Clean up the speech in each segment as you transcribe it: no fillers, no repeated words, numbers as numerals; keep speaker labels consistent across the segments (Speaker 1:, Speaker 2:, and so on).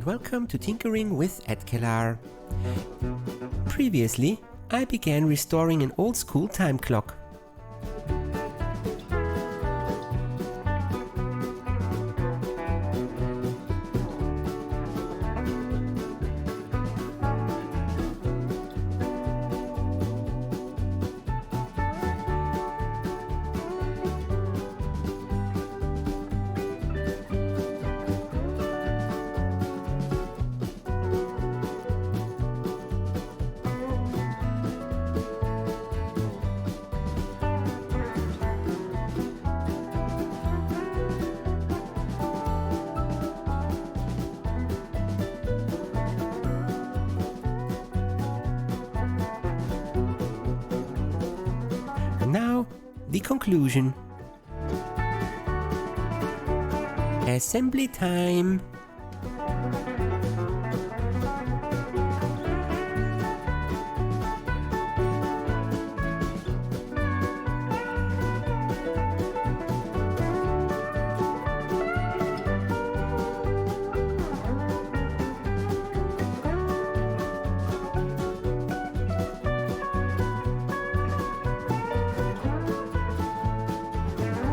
Speaker 1: and welcome to Tinkering with Edkelar. Previously, I began restoring an old school time clock. Now, the conclusion. Assembly time!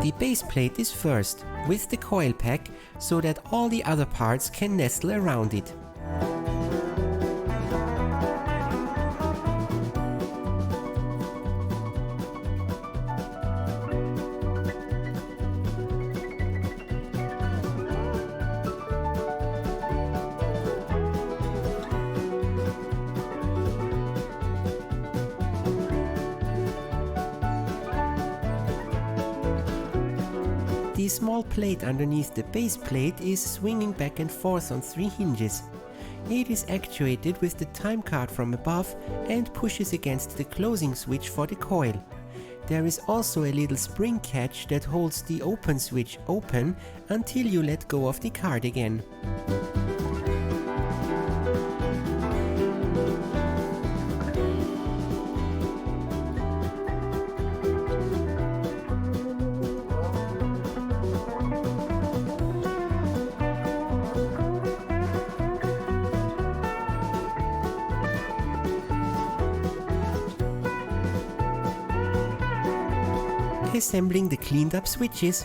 Speaker 1: The base plate is first, with the coil pack, so that all the other parts can nestle around it. The small plate underneath the base plate is swinging back and forth on 3 hinges. It is actuated with the time card from above and pushes against the closing switch for the coil. There is also a little spring catch that holds the open switch open until you let go of the card again. Assembling the cleaned up switches.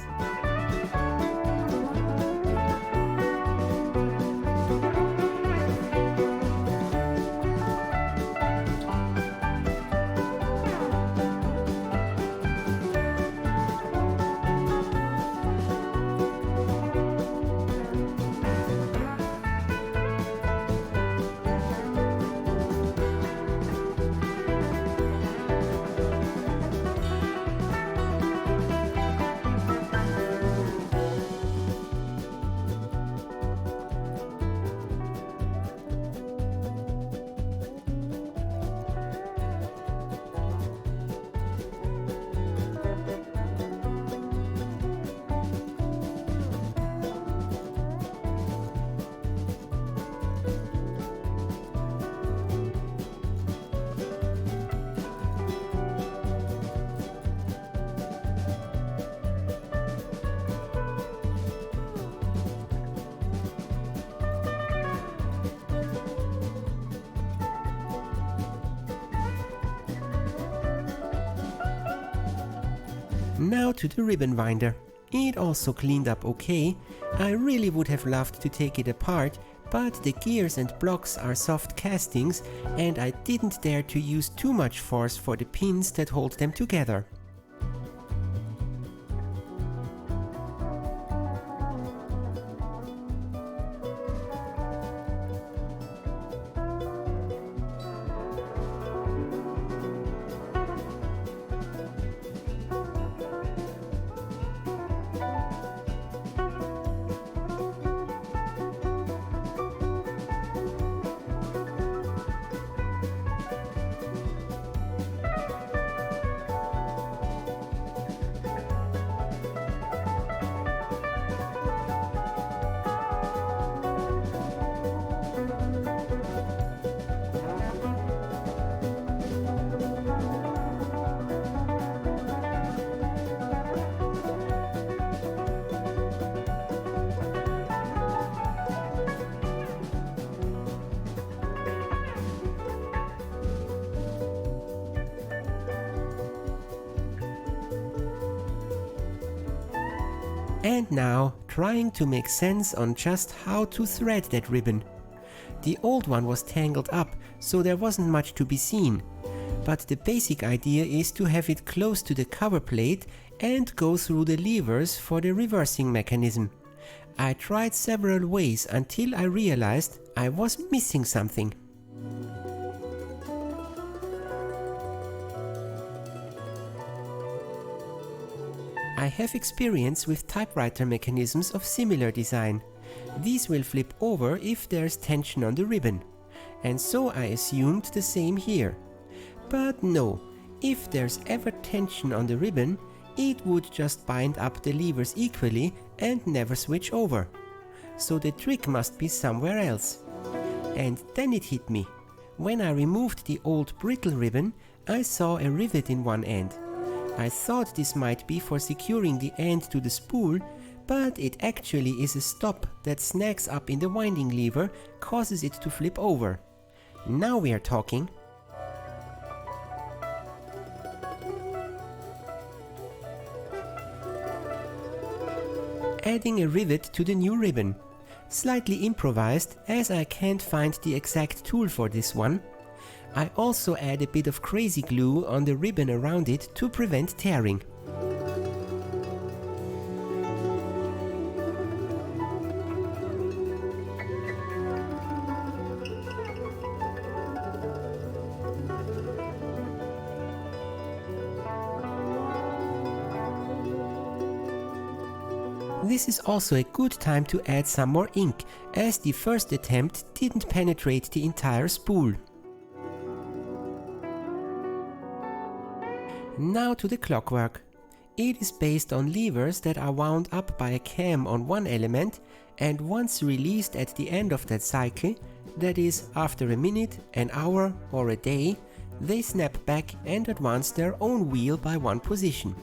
Speaker 1: Now to the ribbon winder. It also cleaned up okay. I really would have loved to take it apart, but the gears and blocks are soft castings and I didn't dare to use too much force for the pins that hold them together. And now, trying to make sense on just how to thread that ribbon. The old one was tangled up, so there wasn't much to be seen. But the basic idea is to have it close to the cover plate and go through the levers for the reversing mechanism. I tried several ways until I realized I was missing something. I have experience with typewriter mechanisms of similar design. These will flip over if there's tension on the ribbon. And so I assumed the same here. But no, if there's ever tension on the ribbon, it would just bind up the levers equally and never switch over. So the trick must be somewhere else. And then it hit me. When I removed the old brittle ribbon, I saw a rivet in one end. I thought this might be for securing the end to the spool, but it actually is a stop that snags up in the winding lever, causes it to flip over. Now we are talking. Adding a rivet to the new ribbon. Slightly improvised, as I can't find the exact tool for this one. I also add a bit of crazy glue on the ribbon around it to prevent tearing. This is also a good time to add some more ink, as the first attempt didn't penetrate the entire spool. Now to the clockwork. It is based on levers that are wound up by a cam on one element, and once released at the end of that cycle, that is after a minute, an hour or a day, they snap back and advance their own wheel by one position.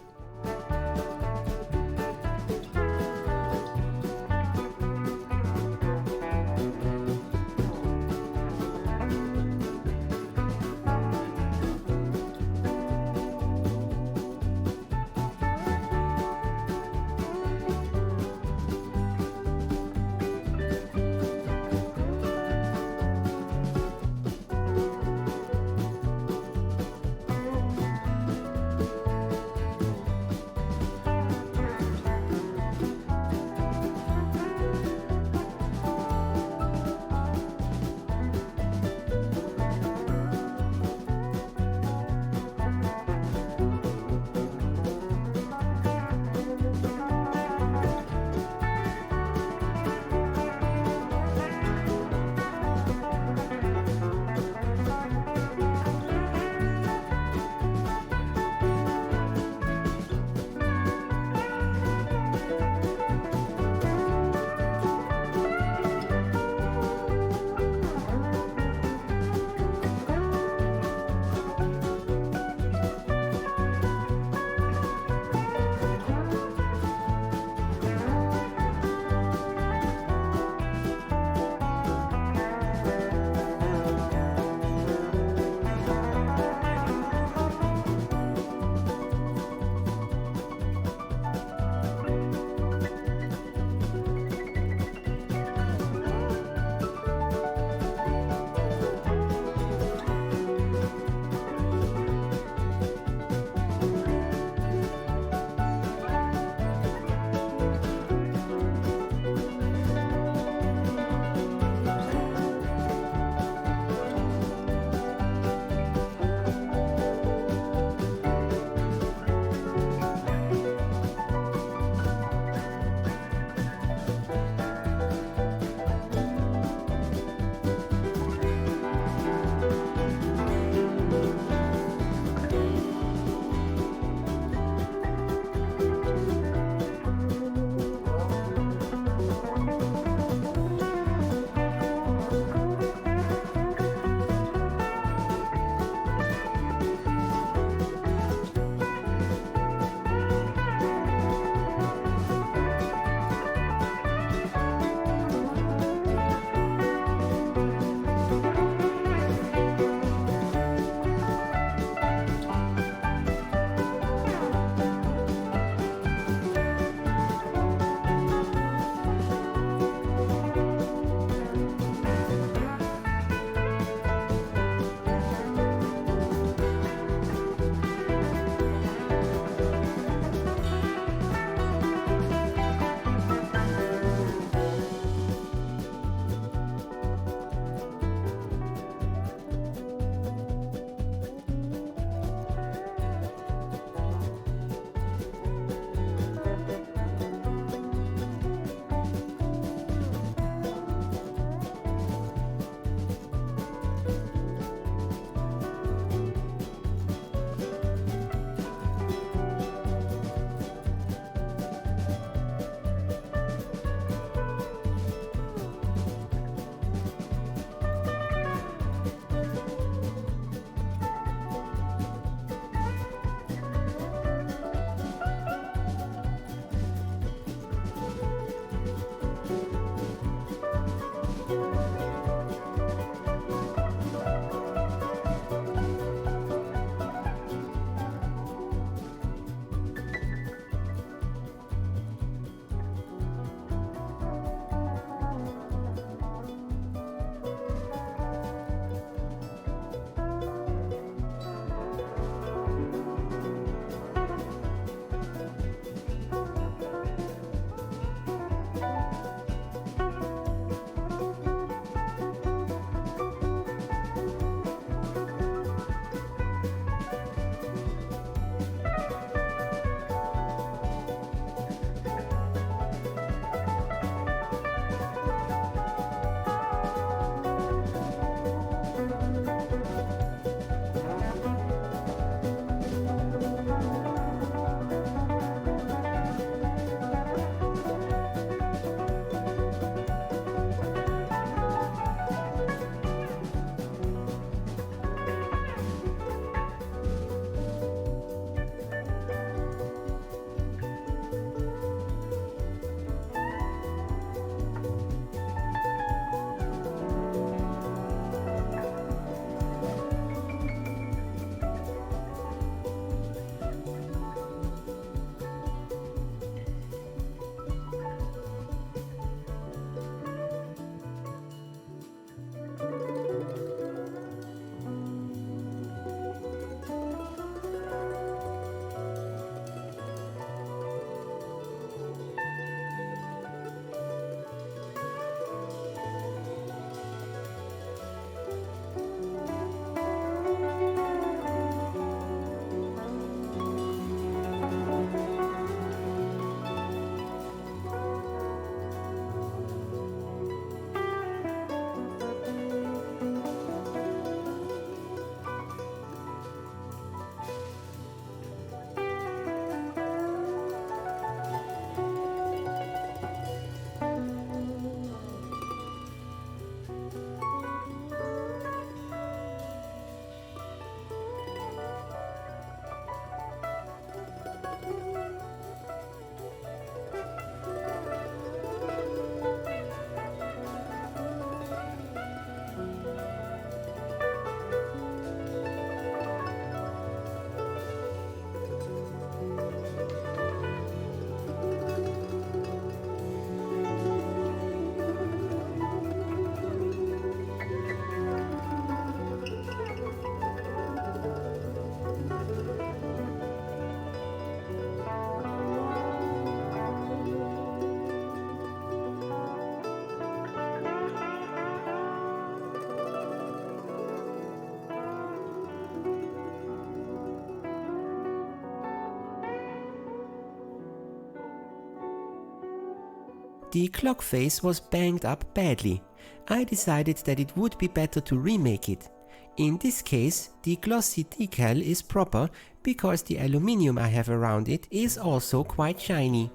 Speaker 1: The clock face was banged up badly. I decided that it would be better to remake it. In this case, the glossy decal is proper because the aluminium I have around it is also quite shiny.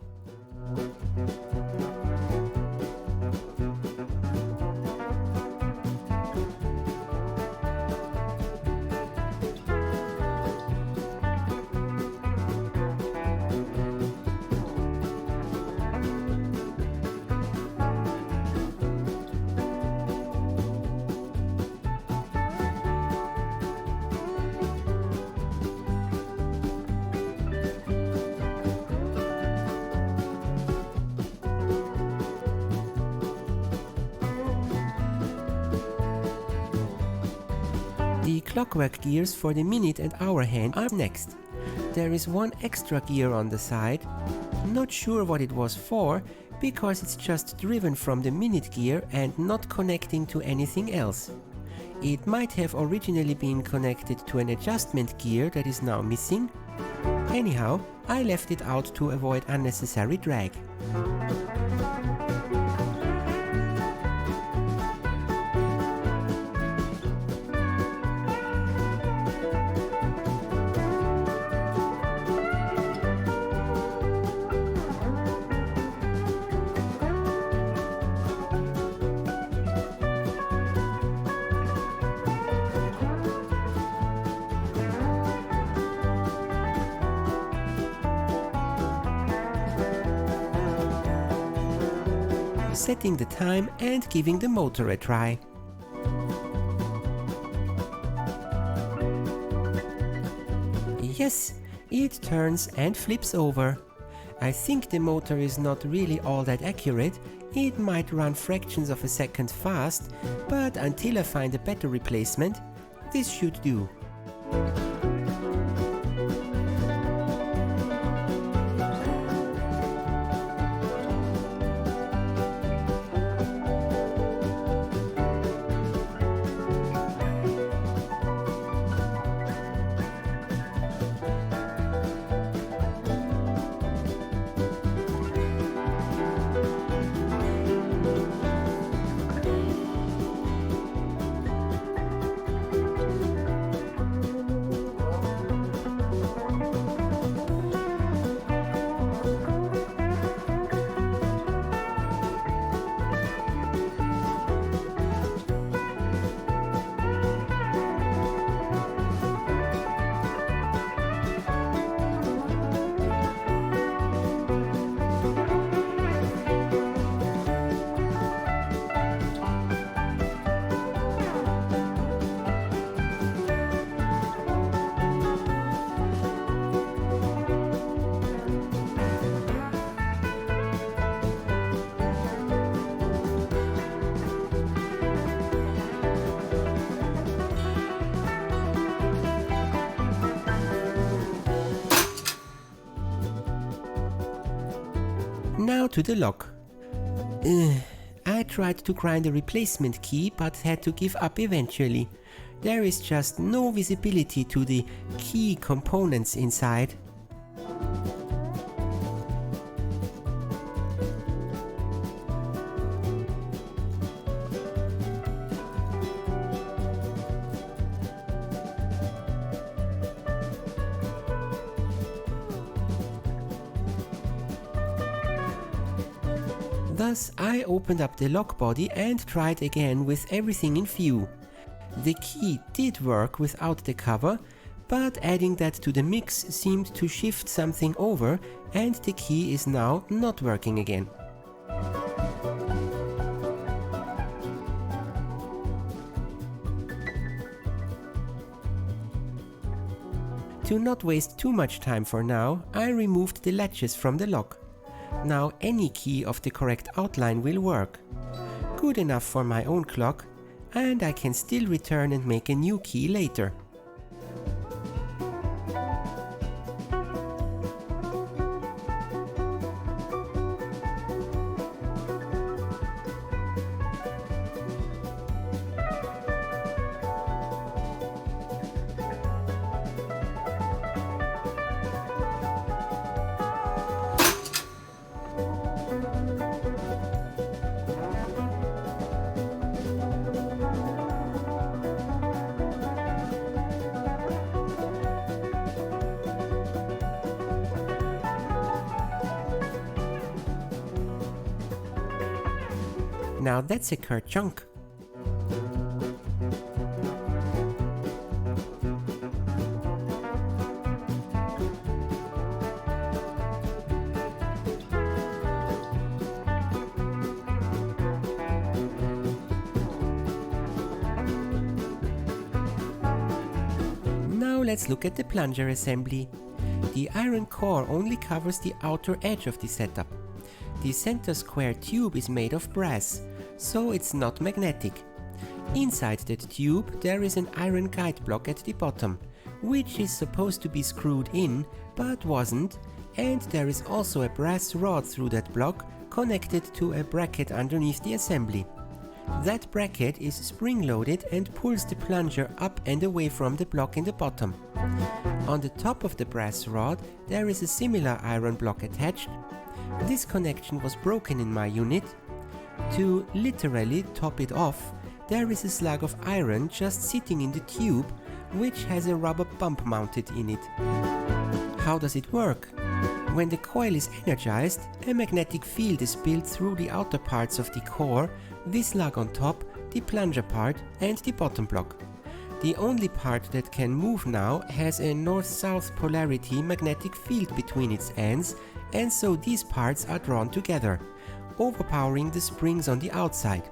Speaker 1: The clockwork gears for the minute and hour hand are next. There is one extra gear on the side. Not sure what it was for, because it's just driven from the minute gear and not connecting to anything else. It might have originally been connected to an adjustment gear that is now missing. Anyhow, I left it out to avoid unnecessary drag. Setting the time and giving the motor a try. Yes, it turns and flips over. I think the motor is not really all that accurate. It might run fractions of a second fast, but until I find a better replacement, this should do. Now to the lock. I tried to grind a replacement key but had to give up eventually. There is just no visibility to the key components inside. Thus, I opened up the lock body and tried again with everything in view. The key did work without the cover, but adding that to the mix seemed to shift something over, and the key is now not working again. To not waste too much time for now, I removed the latches from the lock. Now any key of the correct outline will work. Good enough for my own clock, and I can still return and make a new key later. Now that's a kerchunk. Now let's look at the plunger assembly. The iron core only covers the outer edge of the setup. The center square tube is made of brass, so it's not magnetic. Inside that tube there is an iron guide block at the bottom, which is supposed to be screwed in, but wasn't, and there is also a brass rod through that block connected to a bracket underneath the assembly. That bracket is spring-loaded and pulls the plunger up and away from the block in the bottom. On the top of the brass rod there is a similar iron block attached. This connection was broken in my unit. To literally top it off, there is a slug of iron just sitting in the tube, which has a rubber bump mounted in it. How does it work? When the coil is energized, a magnetic field is built through the outer parts of the core, this lug on top, the plunger part and the bottom block. The only part that can move now has a north-south polarity magnetic field between its ends, and so these parts are drawn together, overpowering the springs on the outside.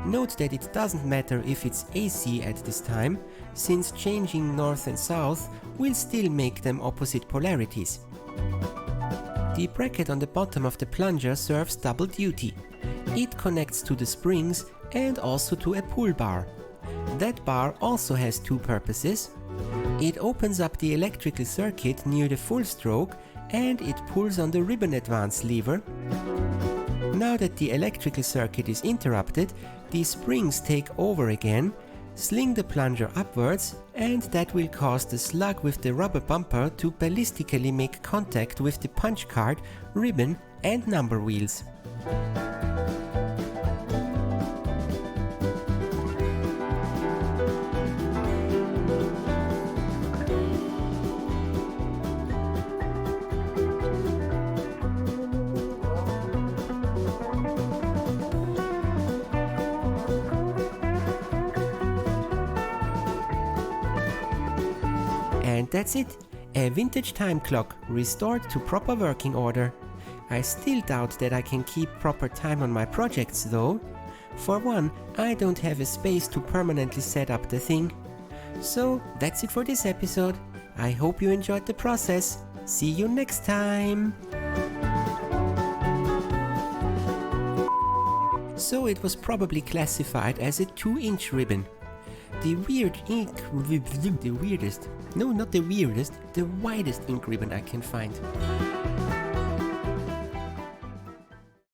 Speaker 1: Note that it doesn't matter if it's AC at this time, since changing north and south will still make them opposite polarities. The bracket on the bottom of the plunger serves double duty. It connects to the springs and also to a pull bar. That bar also has two purposes. It opens up the electrical circuit near the full stroke and it pulls on the ribbon advance lever. Now that the electrical circuit is interrupted, the springs take over again, sling the plunger upwards, and that will cause the slug with the rubber bumper to ballistically make contact with the punch card, ribbon and number wheels. And that's it, a vintage time clock restored to proper working order. I still doubt that I can keep proper time on my projects though. For one, I don't have a space to permanently set up the thing. So that's it for this episode. I hope you enjoyed the process. See you next time! So it was probably classified as a 2-inch ribbon. The weirdest, no, not the weirdest, the widest ink ribbon I can find.